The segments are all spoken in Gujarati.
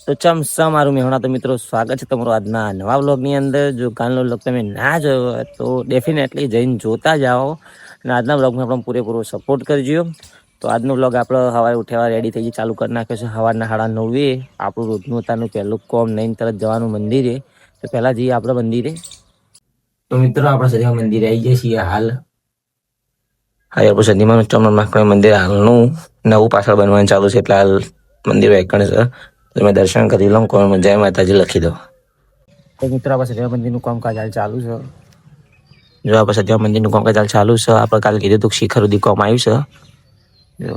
તો ચમસા મારું મેહોણા તો મિત્રો સ્વાગત છે તમારું આજના નવા વ્લોગની અંદર. જો કાલનો વ્લોગ તમે ના જોયો હોય તો ડેફિનેટલી જઈને જોતા જાઓ અને આજના વ્લોગમાં આપણો પૂરેપૂરો સપોર્ટ કરજો. તો આજનો વ્લોગ આપણો સવારે ઉઠ્યા રેડી થઈ ચાલુ કરી નાખ્યો છે. સવારના 9:30 આપણું રોજનું તાનું પહેલું કોમ નહીં તરત જવાનું મંદિરે. તો પહેલાં જઈએ આપણે મંદિરે. તો મિત્રો આપણે સદીમાં મંદિરે આવી જઈએ છીએ હાલ. હા યાર સદીમાં ચમનમાં મંદિર હાલનું નવું પાછળ બનવાનું ચાલુ છે એટલે હાલ મંદિર વેકણ છે. તમે દર્શન કરી લો, કોણ જય માતાજી લખી દો. તો મિત્રો આપણે સત્યા મંદિરનું કામકાજ હાલ ચાલુ છે. જો આપણે સત્યા મંદિરનું કામકાજ હાલ ચાલુ છે. આપણે કાલે કીધું હતું શિખર સુધી કોમ આવ્યું છે. જો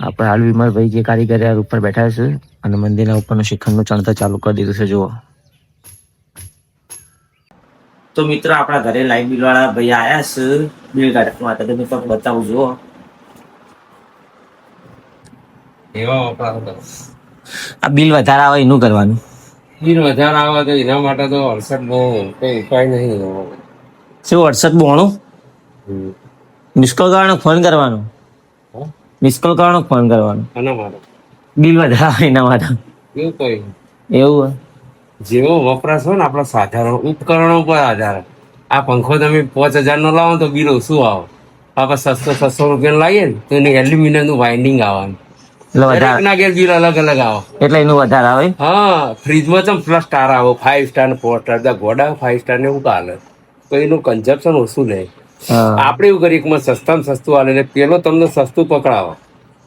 આપણે હાલ વિમલભાઈ જે કારીગર ઉપર બેઠા છે અને મંદિરના ઉપરનું શિખરનું ચણતર ચાલુ કરી દીધું છે. જુઓ તો મિત્રો આપણા ઘરે લાઈટ બિલ વાળા ભાઈ આવ્યા છે બિલ કાઢવા માટે. તો મિત્રો બતાવું જુઓ આ બિલ વધારે આવે એનું કરવાનું. બિલ વધારે આવે તો એના માટે તો 68 કઈ ઉપાય નહીં. શું 6892 મિસકોલ કરવાનો ફોન કરવાનો? મિસકોલ કરવાનો ફોન કરવાનો આના માટે બિલ વધારે આવે એના માટે એવું કઈ એવું? જેવો વપરાશ હોય ને આપણા સાધારણ ઉપકરણો પર આધાર. આ પંખો તમે 5000 નો લાવો તો બિલ ઓછું આવે. આપણે 600 રૂપિયા લાવીએ ને તો એની એલ્યુમિનિયમ નું વાઇન્ડિંગ આવવાનું. એટલે વધારે ના ઘેર બિલ અલગ અલગ આવે. એટલે એનું વધારે આવે. હા, ફ્રીજમાં તો પ્લસ સ્ટાર આવો 5 સ્ટાર ને 4 સ્ટાર ગોડા 5 સ્ટાર ને એવું ચાલે તો એનું કન્ઝપ્શન ઓછું લે. આપણે એવું કરીએ કે સસ્તામાં સસ્તું આલે એટલે પેલો તમને સસ્તું પકડાવો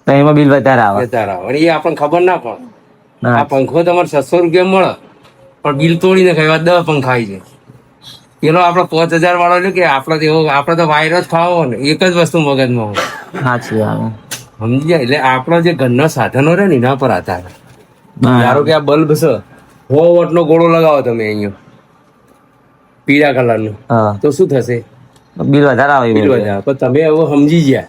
તો એમાં બિલ વધારે આવે. વધારે આવે અને એ આપણને ખબર ના પડે. આ પંખો તમારે 600 રૂપિયા મળે પણ બિલ તોડીને ખાવા 10 પંખા આવી જાય. પેલો આપડે 5000 વાળો એટલે કે આપડે તો વાયર જ ખાવો ને એક જ વસ્તુ મગજમાં હોય. સાચી આવે સમજી જાય. એટલે આપણા જે ઘરના સાધનો રહે ને એના પર આધાર. ધારો કે આ બલ્બ છે 100 વોટ નો ગોળો લગાવો તમે અહીંયા પીળા કલર નો તો શું થશે? બિલ વધારે આવે. બિલ વધારે. પણ તમે હવે સમજી ગયા,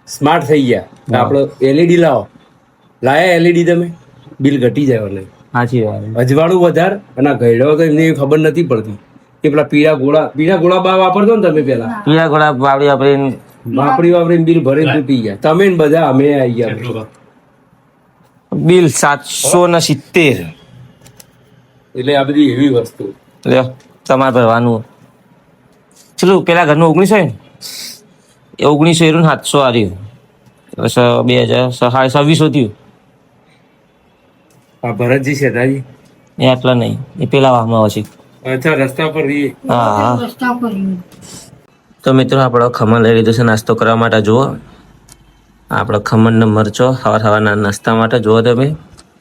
સ્માર્ટ થઈ ગયા. આપડે એલઈડી લાયા એલઈડી તમે બિલ ઘટી જાય. નહીં સાચી વાત. અજવાળું વધારે અને ગયડો તો એમને ખબર નથી પડતી કે પેલા પીળા ગોળા બા વાપરતો ને તમે પેલા પીળા ગોળા વાપરીને બિલ ભરીને તૂટી ગયા. તમે ને બધા અમે આવી ગયા. બિલ 770. એટલે આ બધી એવી વસ્તુ લ્યો તમારે ભરવાનું. ચલો પેલા ઘરનું 1900 ને એ 1900 ને 700 આવ્યું. 2600 થયું. આ ભરતજી છે તાજી એ આટલા નહીં, એ પેલા વાહમાં આવે છે. અચ્છા, રસ્તા પર હા. તો મિત્રો આપણો ખમણ લઈ લીધું છે નાસ્તો કરવા માટે. જુઓ આપણો ખમણ ને મરચો સવારના નાસ્તા માટે. જુઓ તમે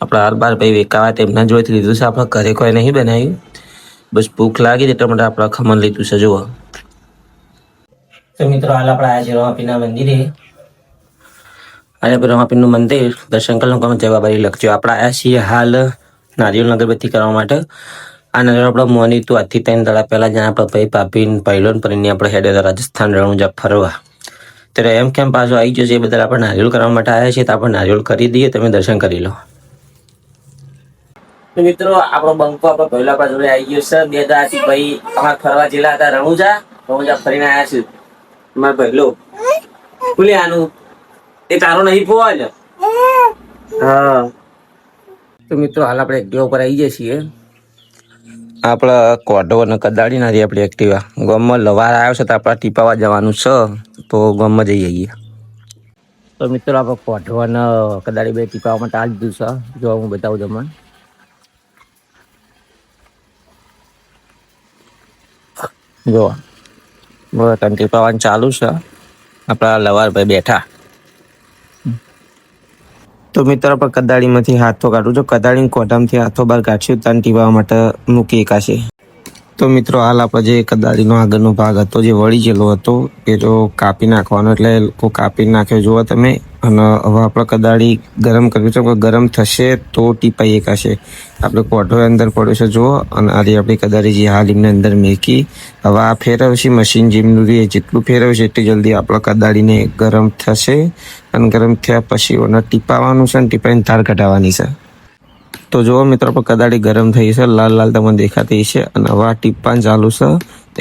આપણા હાર ભાઈ વેકાવા તેમના જોઈથી લીધું છે. આપણે ઘરે કોઈ નહીં બનાવ્યું, બસ ભૂખ લાગી એટલા માટે આપણે ખમણ લીધું છે. જુઓ તો મિત્રો હાલ આપણે આવ્યા છીએ રમાપીરના મંદિરે. આજે રમાપીરનું મંદિર દર્શન કરવાનું કામ જવાબારી લખજો. આપણે આવ્યા છીએ હાલ નારિયેળ અગરબત્તી કરવા માટે. આ નારિયેળ આપણે મોની તું આજથી 3 દાડા પહેલા જ્યાં આપણે ભાઈ પાપીને પહેલોન પરીને આપણે હેડે રાજસ્થાન રણુજા ફરવા. ત્યારે એમ કેમ પાછો આવી જશે એ બદલ આપણે નારિયેળ કરવા માટે આવ્યા છીએ. તો આપણે નારિયેળ કરી દઈએ, તમે દર્શન કરી લો. તો મિત્રો આપણો બંકો આપણે પહેલા આપણા જોડે આવી ગયો છે. 2 દાડાથી ભાઈ અમારે ફરવા જેલા હતા રણુજા ફરીને આવ્યા છે. મારે પહેલો ભૂલે આનું એ તારો નહીં પોવાય ને. હા તો મિત્રો હાલ આપણે એક્ટિવા ઉપર આવી જઈએ છીએ. આપણા કોટો અને કદાડી નથી આપણી એક્ટિવા. ગામમાં લવાર આવ્યો છે તો આપણે ટીપાવા જવાનું છે, તો ગામમાં જઈ આવીએ. તો મિત્રો આપણે કોટો અને કદાડી બે ટીપાવા માટે આ લીધું છે. જો હું બતાવું તમને. જો તને ટીપાવાનું ચાલુ છે. આપણા લવારભાઈ બેઠા. તો મિત્રો આપણે કદાળીમાંથી હાથો કાઢું છું. કદાળીની કોટામાંથી હાથો બહાર કાઢશું તને ટીપવા માટે મૂકી એકાશે. તો મિત્રો હાલ આપણે જે કદાળીનો આગળનો ભાગ હતો જે વળી ગયેલો હતો એ તો કાપી નાખવાનો, એટલે એ લોકો કાપી નાખ્યો. જુઓ તમે. અને હવે આપણે કદાળી ગરમ કર્યું છે. ગરમ થશે તો ટીપાઈ એકાશે. આપણે કોઠો અંદર પડ્યો છે જુઓ. અને આજે આપણી કદાળી જે હાલ એમને અંદર મેકી. હવે આ ફેરવશે મશીન જેમનું રહે જેટલું ફેરવશે એટલી જલ્દી આપણે કદાળીને ગરમ થશે. અને ગરમ થયા પછી ઓને ટીપાવાનું છે અને ટીપાઈને ધાર કઢાવવાની છે. તો જુઓ મિત્રો આપણે કદાળી ગરમ થઈ છે, લાલ લાલ તમને દેખાતી છે. અને હવે આ ટીપાન ચાલુ છે.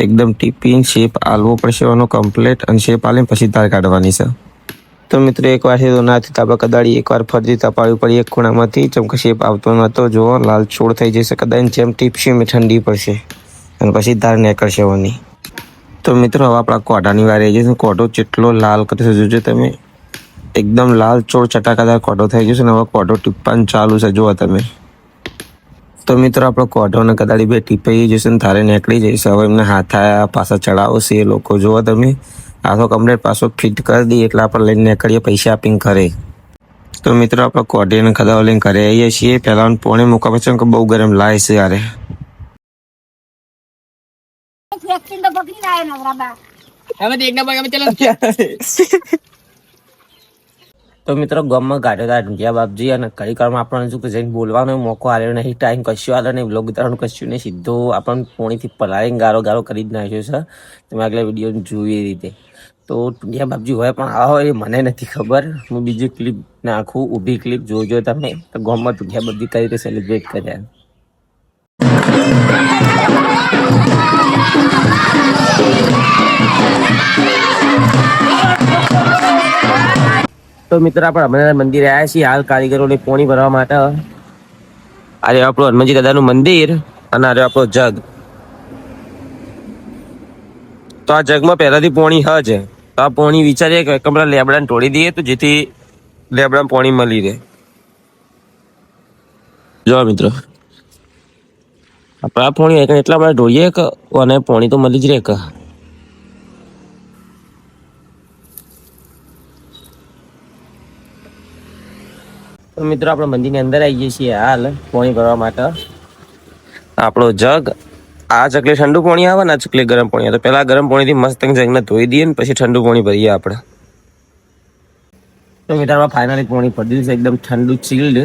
એકદમ ટીપીને શેપ આલવો પડશે એનો કમ્પ્લીટ. અને શેપ આલીને પછી ધાર કાઢવાની છે. તો મિત્રો એક વાર તો નાથી તાબા કદાળી એકવાર ફરતી તપાવી પડી એક ખૂણામાંથી ચમકે શેપ આવતો નહોતો. જો લાલ છોડ થઈ જશે કદાચ જેમ ટીપસી મેં ઠંડી પડશે અને પછી ધાર નીકળશે ઓની. તો મિત્રો હવે આપણા કોટાની વાર આવી જશે. કોટો જેટલો લાલ કરશે જોજો તમે, એકદમ લાલ ચોળ ચટાકાદાર કોટો થઈ જશે ને હવે કોટો ટીપવાનું ચાલુ છે જુઓ તમે. તો મિત્રો આપણો કોટો અને કદાળી બે ટીપાઈ જશે ને તારે નીકળી જશે. હવે એમને હાથ પાછા ચડાવશે એ લોકો જુઓ તમે. હાથો કમ્પ્લેટ પાછો ફિટ કરી દઈએ એટલે આપણે લઈને નીકળીએ પૈસા આપીને ઘરે. તો મિત્રો આપણે કોટી અને કદાળો લઈને ઘરે આવીએ છીએ. પહેલાં પોણી મૂકવા પછી કે બહુ ગરમ લાય છે યારે. તો મિત્રો ગામમાં ગાઢ્યો હતા ઢુંઢિયા બાપજી અને કઈ કાળમાં આપણને શું કે જઈને બોલવાનો મોકો આવ્યો નહીં, ટાઈમ કશું આવ્યો નહીં, બ્લોગ ઉતારવાનું કશું નહીં, સીધો આપણને પોણીથી પલાળીને ગારો કરી જ નાખ્યો છે. તમે આગલા વિડીયો જોઈ એ રીતે. તો ઢુંઢિયા બાપજી હોય પણ આ હોય એ મને નથી ખબર. હું બીજી ક્લિપ નાખું, ઊભી ક્લિપ જોજો તમે. તો ગામમાં ઢુંઢિયા બાપજી કઈ રીતે સેલિબ્રેટ કર્યા. તો મિત્ર આપણે હનુમાન મંદિરે આવ્યા છીએ હાલ કારીગરોને પોણી ભરવા માટે. અરે આપણું હનુમાનજી દાદાનું મંદિર અને અરે આપણો જગ. તો આ જગમાં પહેલાથી પોણી હ છે. તો આ પોણી વિચારીએ કે કમરા લેબડાને તોડી દઈએ તો જેથી લેબડાને પોણી મળી રહે. જો મિત્રો આપણે આ પોણી એટલા બધા ઢોળીએ કે અને પોણી તો મળી જ રહે કે. તો મિત્રો આપણે મંદિરની અંદર આવી જઈએ છીએ હાલ પાણી ભરવા માટે. આપણો જગ, આ ચકલી ઠંડુ પાણી આવે ને આ ચકલી ગરમ પાણી આવે. તો પહેલા ગરમ પાણીથી મસ્ત જગને ધોઈ દઈએ ને પછી ઠંડુ પાણી ભરીએ આપણે. તો મિત્રો ફાઇનલી પાણી ભરી દીધું છે એકદમ ઠંડુ ચીલ્ડ.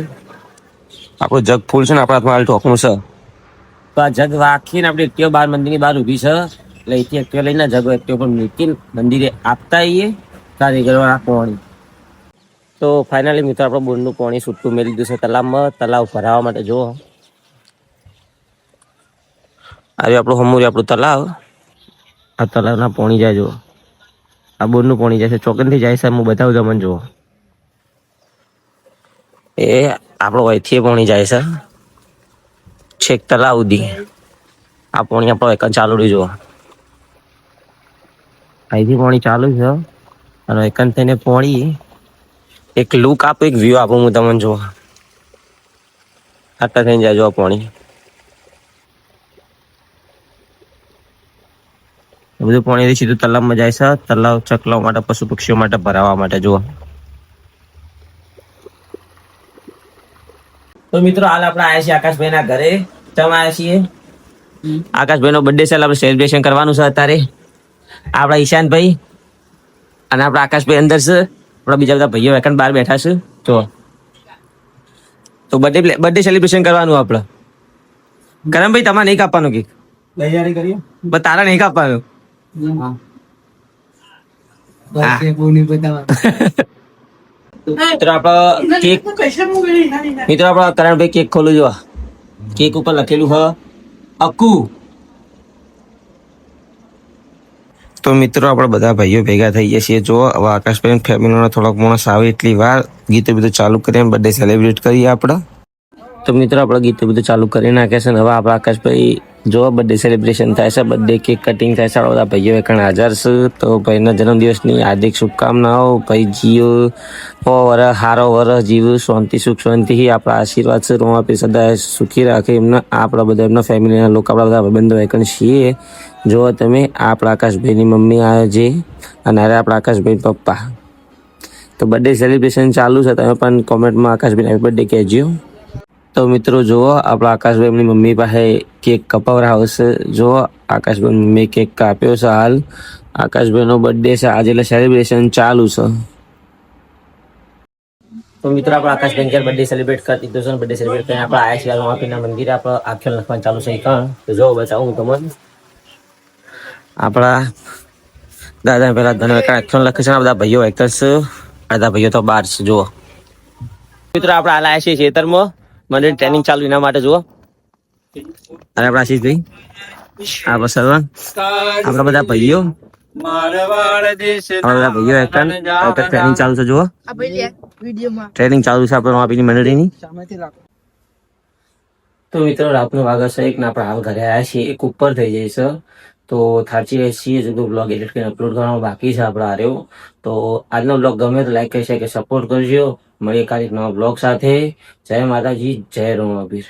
આપણું જગ ફૂલ છે ને આપણા હાથમાં હાલ ઢોકણું છે. તો આ જગ રાખીને આપણે એક્ટિવા બહાર મંદિરની બહાર ઊભી છે એટલે અહીંથી એક્ટિવા લઈને જગ એક્ટિવા પર મૂકીને મંદિરે આપતા આવીએ કારીગરો આ પાણી. તો ફાઇનલી મિત્રો આપણે બોરનું પાણી છૂટું મેળવી દીધું છે તલાવમાં. તલાવ ભરાવા માટે જો આવ્યું આપણું હમુરી આપણું તલાવ. આ તલાવના પાણી જાય જો, આ બોરનું પાણી જાય છે ચોકનથી જાય છે. હું બતાવું તમને જુઓ, એ આપણો અહીંથી પાણી જાય છે છેક તલાવ સુધી. આ પાણી આપણો એક ચાલુ રહ્યું જુઓ, અહીંથી પાણી ચાલુ છે અને એક થઈને પાણી એક લુક આપો, એક વ્યૂ આપું હું તમને જો. આટલા થઈને જાય જો પાણી. બધું પાણી સીધું તલાવમાં જાય છે. તલાવ ચકલાઓ માટે, પશુ પક્ષીઓ માટે ભરાવા માટે જુઓ. તો મિત્રો હાલ આપણે આવ્યા છીએ આકાશભાઈ ના ઘરે. તમે આવ્યા છીએ આકાશભાઈ નો બર્થડે છે, આપણે સેલિબ્રેશન કરવાનું છે અત્યારે. આપણા ઈશાનભાઈ અને આપણા આકાશભાઈ અંદર છે. આપણા બીજા બધા ભાઈઓ એકન બહાર બેઠા છે તો. તો બર્થડે સેલિબ્રેશન કરવાનું આપણે. કરમભાઈ તમારે નહીં કાપવાનું કેક? તૈયારી કરીએ બસ, તારા નહીં કાપવાનું. મિત્રો આપણે કેક, મિત્રો આપણા કરણભાઈ કેક ખોલું જો. કેક ઉપર લખેલું હ અકુ. તો મિત્રો આપણે બધા ભાઈઓ ભેગા થઈ ગયા છીએ જો. હવે આકાશભાઈ ફેમિલીનો થોડોક માણસ આવે એટલી વાર ગીતો બધું ચાલુ કરીએ, બર્થડે સેલિબ્રેટ કરીએ આપણે. તો મિત્રો આપણે ગીતો બધું ચાલુ કરી નાખ્યા છે ને હવે આપણે આકાશભાઈ જો બર્થડે સેલિબ્રેશન થાય છે, બર્થડે કેક કટિંગ થાય છે. આપણા બધા ભાઈઓ એકણ હાજર છે. તો ભાઈના જન્મદિવસની હાર્દિક શુભકામનાઓ. ભાઈ જીવ વરસ હારો વરસ જીવ, શાંતિ સુખ શાંતિ આપણા આશીર્વાદ છે. રોમાપી સદા સુખી રાખે એમના, આપણા બધા એમના ફેમિલીના લોકો, આપણા બધા ભાઈબંધો એકણ છીએ જો તમે. આપણા આકાશભાઈની મમ્મી આવે છે અને અરે આપણા આકાશભાઈ પપ્પા. તો બર્થડે સેલિબ્રેશન ચાલુ છે. તમે પણ કોમેન્ટમાં આકાશભાઈને હેપી બર્થડે કહેજો. તો મિત્રો જુઓ આપણા આકાશભાઈ એમની મમ્મી પાસે કેક કપાવડાવશે. જો આકાશભાઈ મમ્મી કેક કાપ્યો છે હાલ. આકાશભાઈનો બર્થડે છે આજે એટલે સેલિબ્રેશન ચાલુ છે. તો મિત્રો આપણે આકાશભાઈ ઘેર બર્થડે સેલિબ્રેટ કરી દીધો છે. બર્થડે સેલિબ્રેટ કરીને આપણે આવ્યા છીએ રોમાપીના મંદિરે. આપણે આખ્યાન લખવાનું ચાલુ છે કણ. તો જો બચાવું હું તમને. આપણા દાદા પેલા ધન આખ્યાન લખે છે. બધા ભાઈઓ એક જ, બધા ભાઈઓ તો બહાર છે જુઓ. મિત્રો આપણે હાલ આવ્યા છીએ ખેતરમાં, મંદિર ટ્રેનિંગ ચાલુ એના માટે જુઓ. અને આપણા આશીષભાઈ, આપણા સર્વન, આપણા બધા ભાઈઓ મારવાડ દેશ હવે બધા ભાઈઓ એકતા ટ્રેનિંગ ચાલુ છે જુઓ આ ભાઈ વિડીયોમાં ટ્રેનિંગ ચાલુ છે આપણે માપીની મંડળીની તો મિત્રો રાતનો વાગા છે એક ને આપણે હાલ ઘરે આવ્યા છીએ એક ઉપર થઈ જાય છે તો થાચી રહ્યા છીએ જો બ્લોગ એડિટ કરીને અપલોડ કરવાનો બાકી છે આપણે આર્યો તો આજનો બ્લોગ ગમે તો લાઈક કરી શકે સપોર્ટ કરજો મળીએ કાલે એક નવા બ્લોગ સાથે જય માતાજી જય રમાબીર